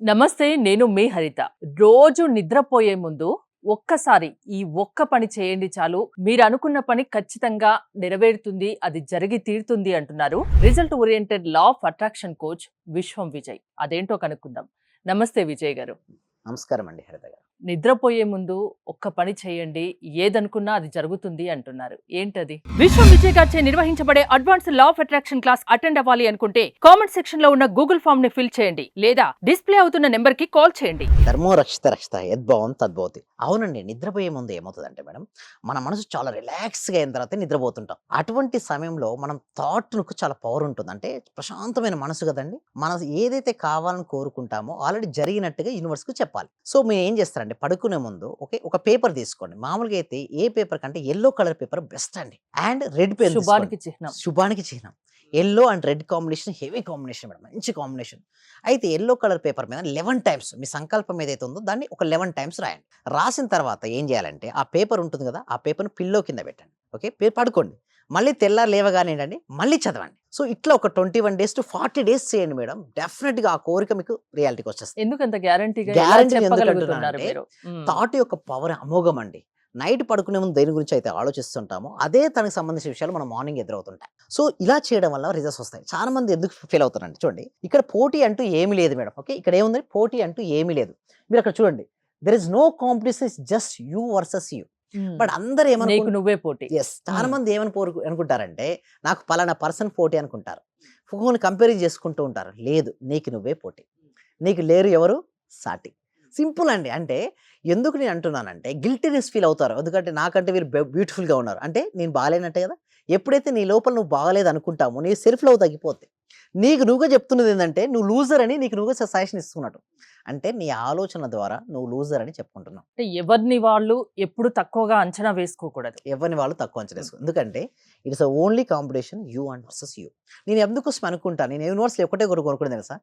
నమస్తే. నేను మీ హరిత. రోజు నిద్రపోయే ముందు ఒక్కసారి ఈ ఒక్క పని చేయండి చాలు. మీరు అనుకున్న పని ఖచ్చితంగా నెరవేరుతుంది, అది జరిగి తీరుతుంది అంటున్నారు result oriented law of attraction coach విశ్వం విజయ్. అదేంటో కనుక్కుందాం. నమస్తే విజయ్ గారు. నమస్కారం అండి హరిత గారు. నిద్రపోయే ముందు ఒక్క పని చేయండి, ఏదనుకున్నా అది జరుగుతుంది అంటున్నారు. ఏంటది? విశ్వం విజయ్ గారిచే నిర్వహించబడే advance law of attraction class attend అవ్వాలి అనుకుంటే కామెంట్ సెక్షన్ లో ఉన్న గూగుల్ ఫామ్ ని ఫిల్ చేయండి, లేదా డిస్ప్లే అవుతున్న నెంబర్ కి కాల్ చేయండి. ధర్మో రక్షిత రక్షిత యద్భావం తద్భవతి. అవునండి, నిద్రపోయే ముందు ఏమవుతుందంటే మేడం, మన మనసు చాలా రిలాక్స్గా అయిన తర్వాత నిద్రపోతుంటాం. అటువంటి సమయంలో మనం థాట్కు చాలా పవర్ ఉంటుంది. అంటే ప్రశాంతమైన మనసు కదండి, మనం ఏదైతే కావాలని కోరుకుంటామో ఆల్రెడీ జరిగినట్టుగా యూనివర్స్కు చెప్పాలి. సో మీరు ఏం చేస్తారంటే పడుకునే ముందు ఒక పేపర్ తీసుకోండి. మామూలుగా అయితే ఏ పేపర్ కంటే ఎల్లో కలర్ పేపర్ బెస్ట్ అండి. అండ్ రెడ్ పెన్, శుభానికి చిహ్నం. శుభానికి చిహ్నం. Yellow and red combination heavy combination madam, మంచి కాంబినేషన్. అయితే ఎల్లో కలర్ పేపర్ మీద 11 టైమ్స్ మీ సంకల్పం ఏదైతే ఉందో దాన్ని ఒక 11 టైమ్స్ రాయండి. రాసిన తర్వాత ఏం చేయాలంటే ఆ పేపర్ ఉంటుంది కదా, ఆ పేపర్ను పిల్లో కింద పెట్టండి. ఓకే, పడుకోండి. మళ్ళీ తెల్లారు లేవగానే ఏంటండి మళ్ళీ చదవండి. సో ఇట్లా ఒక 21 days to 40 days చేయండి మేడం. డెఫినెట్గా ఆ కోరిక మీకు రియాలిటీకి వచ్చేస్తుంది. ఎందుకంత గ్యారంటీగా గ్యారంటీ చెప్పగలుగుతున్నారు మీరు? థాట్ యొక్క పవర్ అమోఘం అండి. నైట్ పడుకునే ముందు దేని గురించి అయితే ఆలోచిస్తుంటామో అదే తనకు సంబంధించిన విషయాలు మనం మార్నింగ్ ఎదురవుతుంటాయి. సో ఇలా చేయడం వల్ల రిజల్ట్స్ వస్తాయి. చాలా మంది ఎందుకు ఫెయిల్ అవుతారండి చూడండి, ఇక్కడ పోటీ అంటూ ఏమీ లేదు మేడం. ఓకే, ఇక్కడ ఏముంది, పోటీ అంటూ ఏమీ లేదు. మీరు అక్కడ చూడండి, there is no competition, is just you versus you. But అందరు నువ్వే పోటీ. చాలా మంది అనుకుంటారంటే నాకు పలానా పర్సన్ పోటీ అనుకుంటారు, ఫోన్ కంపేర్ చేసుకుంటూ ఉంటారు. లేదు, నీకు నువ్వే పోటీ, నీకు లేరు ఎవరు సాటి. సింపుల్ అండి. అంటే ఎందుకు నేను అంటున్నానంటే గిల్టీనెస్ ఫీల్ అవుతారు, ఎందుకంటే నాకంటే వీళ్ళు బ్యూటిఫుల్గా ఉన్నారు అంటే నేను బాగాలేనట్టే కదా. ఎప్పుడైతే నీ లోపల నువ్వు బాగలేదు అనుకుంటామో నీ సెల్ఫ్ లవ్ తగ్గిపోతే, నీకు నువ్వుగా చెప్తున్నది ఏంటంటే నువ్వు లూజర్ అని, నీకు నువ్వుగా సజెషన్ ఇస్తున్నట్టు. అంటే నీ ఆలోచన ద్వారా నువ్వు లూజర్ అని చెప్పుకుంటున్నావు. అంటే ఎవరిని వాళ్ళు ఎప్పుడు తక్కువగా అంచనా వేసుకోకూడదు. ఎవరిని వాళ్ళు తక్కువ అంచనా వేసుకో, ఎందుకంటే it's only competition you and versus you. నేను ఎందుకోసం అనుకుంటాను, నేను యూనివర్స్లో ఒకటే కొనుక్కుంటుంది తెలుసా,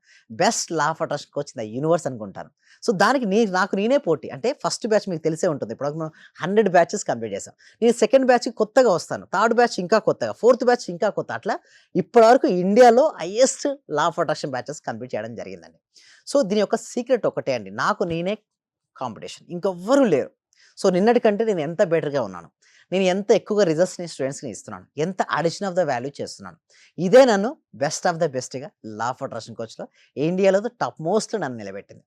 బెస్ట్ లా ఆఫ్ అట్రాక్షన్కి వచ్చింది యూనివర్స్ అనుకుంటాను. సో దానికి నాకు నేనే పోటీ. అంటే ఫస్ట్ బ్యాచ్ మీకు తెలిసే ఉంటుంది, ఇప్పుడు మనం 100 batches కంప్లీట్ చేసాం. నేను సెకండ్ బ్యాచ్కి కొత్తగా వస్తాను, థర్డ్ బ్యాచ్ ఇంకా కొత్తగా, ఫోర్త్ బ్యాచ్ ఇంకా కొత్త. అట్లా ఇప్పటివరకు ఇండియాలో highest law of attraction batches complete చేయడం జరిగిందండి. సో దీని యొక్క సీక్రెట్ ఒకటే అండి, నాకు నేనే కాంపిటీషన్, ఇంకెవ్వరూ లేరు. సో నిన్నటి కంటే నేను ఎంత బెటర్గా ఉన్నాను, నేను ఎంత ఎక్కువగా రిజల్ట్స్ని స్టూడెంట్స్ని ఇస్తున్నాను, ఎంత అడిషన్ ఆఫ్ ద వాల్యూ చేస్తున్నాను. ఇదే నన్ను బెస్ట్ ఆఫ్ ద బెస్ట్గా లా ఆఫ్ అట్రాక్షన్ కోచ్లో ఇండియాలో టాప్ మోస్ట్లో నన్ను నిలబెట్టింది.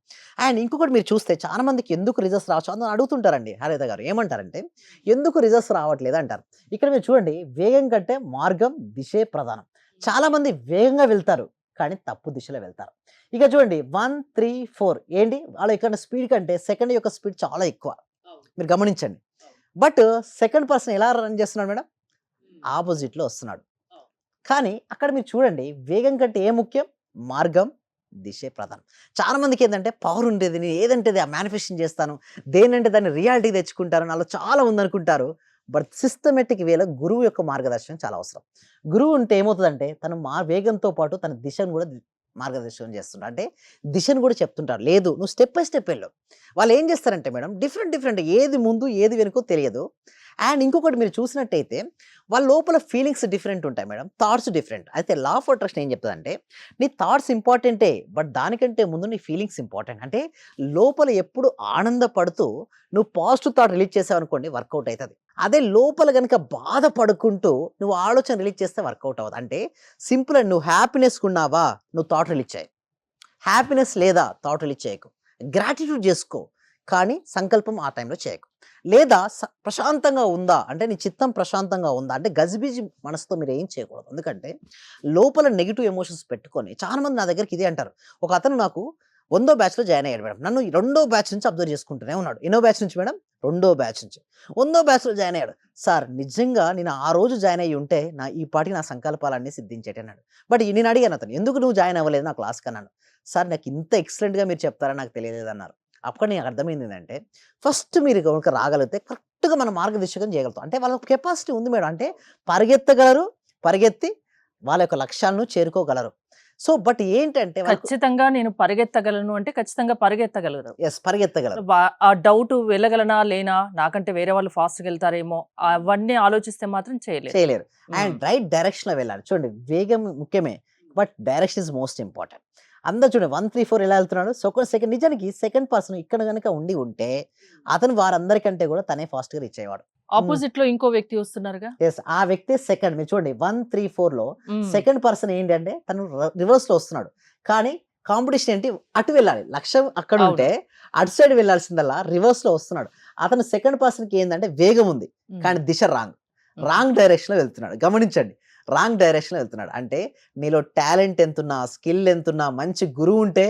అండ్ ఇంకొకటి మీరు చూస్తే చాలా మందికి ఎందుకు రిజల్ట్స్ రావచ్చు అని అడుగుతుంటారండి. హరిత గారు ఏమంటారంటే ఎందుకు రిజల్ట్స్ రావట్లేదు అంటారు. ఇక్కడ మీరు చూడండి, వేగం కంటే మార్గం దిశే ప్రధానం. చాలామంది వేగంగా వెళ్తారు కానీ తప్పు దిశలో వెళ్తారు. ఇక చూడండి 1, 3, 4 ఏంటి, వాళ్ళ ఇక్కడ స్పీడ్ కంటే సెకండ్ యొక్క స్పీడ్ చాలా ఎక్కువ, మీరు గమనించండి. బట్ సెకండ్ పర్సన్ ఎలా రన్ చేస్తున్నాడు మేడం, ఆపోజిట్లో వస్తున్నాడు. కానీ అక్కడ మీరు చూడండి, వేగం కంటే ఏ ముఖ్యం, మార్గం దిశే ప్రధానం. చాలా మందికి ఏంటంటే పవర్ ఉండేది, నేను ఏదంటే ఆ మేనిఫెస్టేషన్ చేస్తాను, దేనంటే దాన్ని రియాలిటీకి తెచ్చుకుంటాను, అలా చాలా ఉందనుకుంటారు. బట్ సిస్టమేటిక్ వేలో గురువు యొక్క మార్గదర్శనం చాలా అవసరం. గురువు ఉంటే ఏమవుతుందంటే తను వేగంతో పాటు తన దిశను కూడా మార్గదర్శనం చేస్తుంటారు. అంటే దిశను కూడా చెప్తుంటారు, లేదు నువ్వు స్టెప్ బై స్టెప్ వెళ్ళు. వాళ్ళు ఏం చేస్తారంటే మేడం డిఫరెంట్ ఏది ముందు ఏది వెనుకో తెలియదు. అండ్ ఇంకొకటి మీరు చూసినట్టయితే వాళ్ళ లోపల ఫీలింగ్స్ డిఫరెంట్ ఉంటాయి మేడం, థాట్స్ డిఫరెంట్. అయితే లా ఆఫ్ అట్రాక్షన్ ఏం చెప్తుందంటే నీ థాట్స్ ఇంపార్టెంటే, బట్ దానికంటే ముందు నీ ఫీలింగ్స్ ఇంపార్టెంట్. అంటే లోపల ఎప్పుడు ఆనందపడుతూ నువ్వు పాజిటివ్ థాట్ రిలీజ్ చేసావు అనుకోండి, వర్కౌట్ అవుతుంది. అదే లోపల కనుక బాధపడుకుంటూ నువ్వు ఆలోచన రిలీజ్ చేస్తే వర్కౌట్ అవ్వదు. అంటే సింపుల్ అండి, నువ్వు హ్యాపీనెస్ ఉన్నావా, నువ్వు థాట్ రిలీజ్ చేయి. హ్యాపీనెస్ లేదా, థాట్ రిలీజ్ చేయకు. గ్రాటిట్యూడ్ చేసుకో, కానీ సంకల్పం ఆ టైంలో చేయకు. లేదా ప్రశాంతంగా ఉందా అంటే నీ చిత్తం ప్రశాంతంగా ఉందా అంటే గజిబిజి మనసుతో మీరు ఏం చేయకూడదు. ఎందుకంటే లోపల నెగిటివ్ ఎమోషన్స్ పెట్టుకొని చాలామంది నా దగ్గరికి ఇదే అంటారు. ఒక అతను నాకు 100వ బ్యాచ్లో జాయిన్ అయ్యాడు మేడం, నన్ను 2వ బ్యాచ్ నుంచి అబ్జర్వ్ చేసుకుంటూనే ఉన్నాడు. ఎన్నో బ్యాచ్ నుంచి మేడం, 2వ బ్యాచ్ నుంచి 100వ బ్యాచ్లో జాయిన్ అయ్యాడు. సార్ నిజంగా నేను ఆ రోజు జాయిన్ అయ్యి ఉంటే ఈ పాటికి నా సంకల్పాలన్నీ సిద్ధించేటన్నాడు. బట్ నేను అడిగాను అతను, ఎందుకు నువ్వు జాయిన్ అవ్వలేదు నా క్లాస్కి అన్నాను. సార్ నాకు ఇంత ఎక్సలెంట్గా మీరు చెప్తారని నాకు తెలియలేదన్నారు. అప్పుడు నాకు అర్థమైంది ఏంటంటే ఫస్ట్ మీరు కనుక రాగలిగితే కరెక్ట్గా మన మార్గదర్శకం చేయగలుగుతాం. అంటే వాళ్ళ కెపాసిటీ ఉంది మేడం, అంటే పరిగెత్తగలరు, పరిగెత్తి వాళ్ళ యొక్క లక్ష్యాలను చేరుకోగలరు. సో బట్ ఏంటంటే ఖచ్చితంగా నేను పరిగెత్తగలను అంటే ఖచ్చితంగా పరిగెత్తగలరు. పరిగెత్తగలరు. ఆ డౌట్ వెళ్ళగలనా లేనా, నాకంటే వేరే వాళ్ళు ఫాస్ట్గా వెళ్తారేమో అవన్నీ ఆలోచిస్తే మాత్రం చేయలేరు. అండ్ రైట్ డైరెక్షన్ లో వెళ్ళాలి. చూడండి వేగం ముఖ్యమే, but direction is most important. అందరూ చూడండి 1, 3, 4 ఎలా వెళ్తున్నాడు. సో, ఒక సెకండ్ నిజానికి సెకండ్ పర్సన్ ఇక్కడ గనుక ఉండి ఉంటే అతను వారందరికంటే కూడా తనే ఫాస్ట్‌గా రీచ్ అయ్యేవాడు. ఆపోజిట్ లో ఇంకో వ్యక్తి వస్తున్నారుగా. యెస్. ఆ వ్యక్తే సెకండ్. మీరు చూడండి 1, 3, 4లో మ్మ్. సెకండ్ పర్సన్ ఏంటంటే తను రివర్స్‌లో వస్తున్నాడు. కానీ కాంపిటీషన్ ఏంటి? అటు వెళ్ళాలి. లక్ష్యం అక్కడ అవును. ఉంటే అటు సైడ్ వెళ్ళాల్సిందల్లా రివర్స్‌లో వస్తున్నాడు. అతను సెకండ్ పర్సన్‌కి ఏందంటే వేగం ఉంది. మ్మ్. కానీ దిశ రాంగ్. మ్మ్. రాంగ్ డైరెక్షన్‌లో వెళ్తున్నాడు. గమనించండి. రాంగ్ డైరెక్షన్‌లో వెళ్తున్నాడు. అంటే నీలో టాలెంట్ ఎంతున్నా, స్కిల్ ఎంతున్నా, మంచి గురువు ఉంటే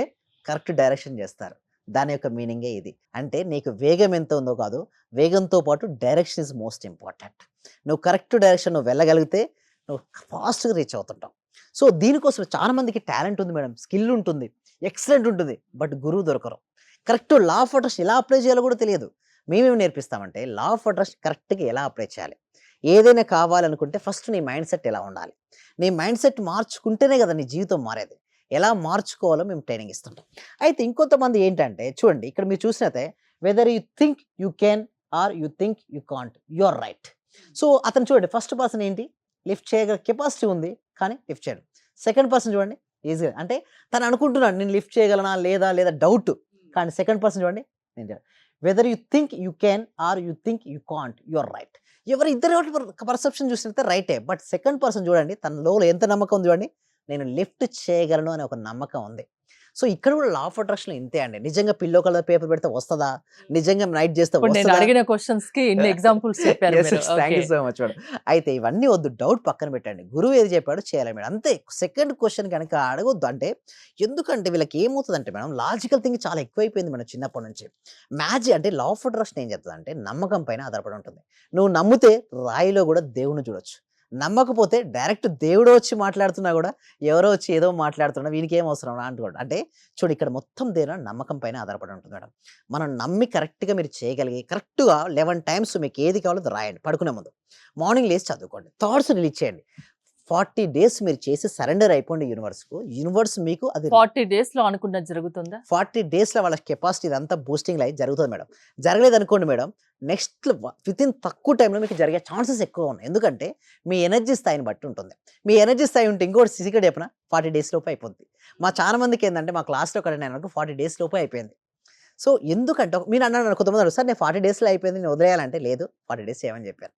కరెక్ట్ డైరెక్షన్ చేస్తారు. దాని యొక్క మీనింగే ఇది. అంటే నీకు వేగం ఎంత ఉందో కాదు, వేగంతో పాటు డైరెక్షన్ ఇస్ మోస్ట్ ఇంపార్టెంట్. నువ్వు కరెక్ట్ డైరెక్షన్ నువ్వు వెళ్ళగలిగితే నువ్వు ఫాస్ట్‌గా రీచ్ అవుతుంటావు. సో, దీనికోసం చాలా మందికి టాలెంట్ ఉంది మేడం. స్కిల్ ఉంటుంది. ఎక్సలెంట్ ఉంటుంది. బట్ గురువు దొరకరు. కరెక్ట్ లా ఆఫ్ అట్రాక్షన్ ఎలా అప్లై చేయాలో కూడా తెలియదు. మేమేమి నేర్పిస్తామంటే లా ఆఫ్ అట్రాక్షన్ కరెక్ట్‌గా ఎలా అప్లై చేయాలి. ఏదైనా కావాలనుకుంటే ఫస్ట్ నీ మైండ్ సెట్ ఎలా ఉండాలి. నీ మైండ్ సెట్ మార్చుకుంటేనే కదా నీ జీవితం మారేది. ఎలా మార్చుకోవాలో మేము ట్రైనింగ్ ఇస్తుంటాం. అయితే ఇంకొంతమంది ఏంటంటే చూడండి ఇక్కడ మీరు చూసినట్లయితే whether you think you can or you think you can't you are right. So, అతను చూడండి ఫస్ట్ పర్సన్ ఏంటి? లిఫ్ట్ చేయగల కెపాసిటీ ఉంది. కానీ లిఫ్ట్ చేయడు. సెకండ్ పర్సన్ చూడండి ఈజీగా అంటే తను అనుకుంటున్నాడు నేను లిఫ్ట్ చేయగలనా లేదా లేదా డౌట్. కానీ సెకండ్ పర్సన్ చూడండి నేను చేయను. Whether you think you can or you think you can't you are right. ఎవరు ఇద్దరు పర్సెప్షన్ చూసినట్టే రైటే. బట్ సెకండ్ పర్సన్ చూడండి తనలో ఎంత నమ్మకం ఉంది చూడండి. నేను లిఫ్ట్ చేయగలను అనే ఒక నమ్మకం ఉంది. సో, ఇక్కడ కూడా లా ఆఫ్ అట్రాక్షన్ ఇంతే అండి. నిజంగా పిల్లో కలర్ పేపర్ పెడితే వస్తదా? నిజంగా నైట్ చేస్తే ఇప్పుడు నేను వస్తదా? అడిగిన క్వశ్చన్స్ కి ఇన్ని ఎగ్జాంపుల్స్ చెప్పారు యెస్. మీరు. Yes. Thank okay. You so much madam. అయితే ఇవన్నీ వద్దు. డౌట్ పక్కన పెట్టండి. గురువు ఏది చెప్పాడో చేయాలి మేడం. అంతే. సెకండ్ క్వెషన్ గనక అడగొద్దు. అంటే ఎందుకంటే వీళ్ళకి ఏమవుతదంటే మేడం లాజికల్ థింకింగ్ చాలా ఎక్కువైపోయింది మేడం చిన్నప్పటి నుంచి. అంటే లా ఆఫ్ అట్రాక్షన్ ఏం చెప్తదంటే నమ్మకం పైన ఆధారపడి ఉంటుంది. నువ్వు నమ్మితే రాయిలో కూడా దేవుడిని చూడొచ్చు. నమ్మకపోతే డైరెక్ట్ దేవుడే వచ్చి మాట్లాడుతున్నా కూడా ఎవరో వచ్చి ఏదో మాట్లాడుతున్నా వీనికి ఏం అవసరం రా అంటుకోండి. అంటే చూడు ఇక్కడ మొత్తం దేని నమ్మకం పైన ఆధారపడి ఉంటుంది మేడం. మనం నమ్మి కరెక్ట్‌గా మీరు చేయగలిగి కరెక్ట్‌గా 11 టైమ్స్ మీకు ఏది కావాలో అది రాయండి పడుకునే ముందు. మార్నింగ్ లేసి చదువుకోండి. థాట్స్ రిలీజ్ చేయండి. 40 డేస్ మీరు చేసి సరెండర్ అయిపోండి యూనివర్స్‌కు. యూనివర్స్ మీకు అది 40 డేస్ లో అనుకున్నది జరుగుతుందా? 40 డేస్‌లో వాళ్ళ కెపాసిటీ ఇదంతా బూస్టింగ్ లైఫ్ జరుగుతది మేడం. జరగలేదనుకోండి మేడం నెక్స్ట్ వితిన్ తక్కువ టైంలో మీకు జరిగే ఛాన్సెస్ ఎక్కువ ఉన్నాయి. ఎందుకంటే మీ ఎనర్జీ స్థాయిని బట్టి ఉంటుంది. మీ ఎనర్జీ స్థాయి ఉంటే ఇంకోటి సీక్రెట్ చెప్పనా 40 డేస్ లోపే అయిపోద్ది. చాలా మందికి ఏందంటే మా క్లాస్‌లో ఒక అటెండ్ అయినందుకు 40 డేస్ లోపే అయిపోయింది. సో, ఎందుకంటే మీరు అన్నారు కొంతమంది అడుగుతారు సార్ నేను 40 డేస్‌లో అయిపోయింది నేను వదిలేయాలంటే లేదు 40 డేస్ చేయమని చెప్పారు.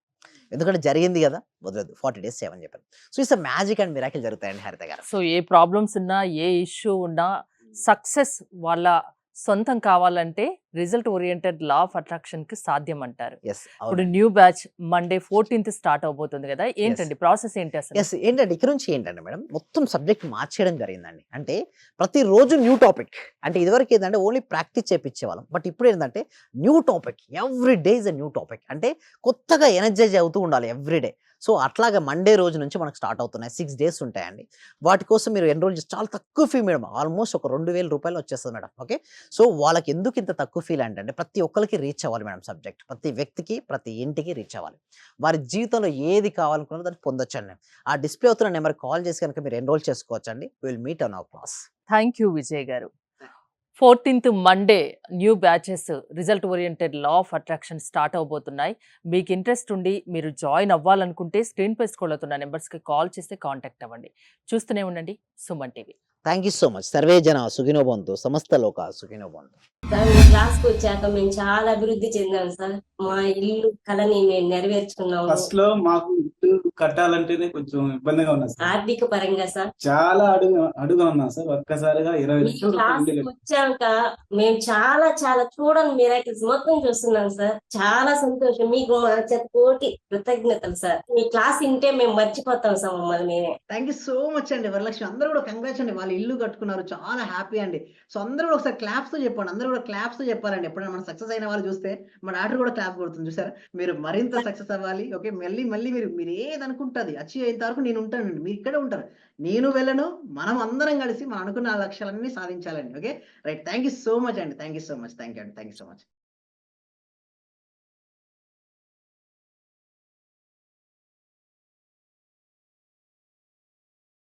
ఎందుకంటే జరిగింది కదా వదలొద్దు 40 డేస్ చేయమని చెప్పారు. So, it's a magic and miracle జరుగుతాయండి హరిత గారు. సో, ఏ ప్రాబ్లమ్స్ ఉన్నా, ఏ ఇష్యూ ఉన్నా సక్సెస్ వాళ్ళ సొంతం కావాలంటే result oriented law of attraction కి సాధ్యం అంటారు. యెస్. ఇప్పుడు అవునండి. New batch Monday 14th start అవబోతుంది కదా. యెస్. ఏంటండి ప్రాసెస్ ఏంటి అసలు? యెస్. ఏంటంటే ఇక్కడ నుంచి ఏంటంటే మేడం మొత్తం సబ్జెక్ట్ మార్చేయడం జరిగిందండి. అంటే ప్రతిరోజు న్యూ టాపిక్. అంటే ఇదివరకు ఏందంటే ఓన్లీ ప్రాక్టీస్ చేపిచ్చేవాళ్ళం. బట్ ఇప్పుడు ఏందంటే new topic. Every day is a new topic. అంటే కొత్తగా ఎనర్జైజ్ అవుతూ ఉండాలి ఎవ్రీ డే. సో, అట్లాగా మండే రోజు నుంచి మనకు స్టార్ట్ అవుతున్నాయి. 6 డేస్ ఉంటాయండి. వాటి కోసం మీరు ఎన్రోల్ చేసి చాలా తక్కువ ఫీ మేడం. ఆల్మోస్ట్ ఒక 2000 రూపాయలు వచ్చేస్తది మేడం. ఓకే. సో, వాళ్ళకి ఎందుకు ఇంత తక్కువ ఫీల్ అంటే ప్రతి ఒక్కరికి రీచ్ అవ్వాలి మేడం సబ్జెక్ట్. ప్రతి వ్యక్తికి, ప్రతి ఇంటికి రీచ్ అవ్వాలి. వారి జీవితంలో ఏది కావాలనుకున్నారో దాన్ని పొందొచ్చండి. ఆ డిస్‌ప్లే అవుతున్న నెంబర్‌కి కాల్ చేసి గనుక మీరు ఎన్రోల్ చేసుకోవచ్చండి. We will meet on our class. Thank you Vijay garu. 14th Monday new batches result oriented law of attraction start అవబోతున్నాయి. మీకు ఇంట్రెస్ట్ ఉండి మీరు జాయిన్ అవ్వాలనుకుంటే స్క్రీన్ పై స్క్రోల్ అవుతున్న నెంబర్స్కి కాల్ చేస్తే కాంటాక్ట్ అవ్వండి. చూస్తూనే ఉండండి Suman TV. Thank you so much. Survey జన సుఖినో భవంతు. సమస్త లోకా సుఖినో భవంతు. సార్ మీ క్లాస్‌కి వచ్చాక మేము చాలా అభివృద్ధి చెందాం సార్. మా ఇల్లు కలని మేము నెరవేర్చుకున్నాము. ఫస్ట్ లో మాకు ఇల్లు కట్టాలంటేనే కొంచెం ఇబ్బందిగా ఉన్నది సార్. ఆర్థిక పరంగా సార్. చాలా అడుగుగా ఉన్నాం సార్. ఒక్కసారిగా 20 మీ లక్షల రూపాయలు క్లాస్‌కి ఇల్లు వచ్చాక మేము చాలా చాలా చూడని మిరాకిల్స్ మొత్తం చూస్తున్నాం సార్. చాలా సంతోషం. మీకు మా కోటి కృతజ్ఞతలు సార్. మీ క్లాస్ వింటే మేము మర్చిపోతాం సార్ మమ్మల్ని మేమే. థ్యాంక్ యూ సో మచ్ అండి వరలక్ష్మి. అందరూ కూడా కంగ్రాట్స్ అండి. వాళ్ళు ఇల్లు కట్టుకున్నారు. చాలా హ్యాపీ అండి. సో, అందరూ కూడా ఒకసారి క్లాప్స్‌తో చెప్పండి. అందరూ కూడా క్లాప్స్‌తో చెప్పాలండి. ఎప్పుడైనా మనం సక్సెస్ అయిన వాళ్ళు చూస్తే మా డాటర్ కూడా క్లాప్ కొడుతుంది చూసారా? మీరు మరింత సక్సెస్ అవ్వాలి. ఓకే. మళ్ళీ మీరు ఏదనుకుంటే అచీవ్ అయ్యేంత వరకు నేను ఉంటానండి. మీరు ఇక్కడే ఉంటారు. నేను వెళ్ళను. మనం అందరం కలిసి మనం అనుకున్న లక్ష్యాలన్నీ సాధించాలండి. Okay. Right. Thank you so much అండి. Thank you so much. Thank you అండి. Thank you so much.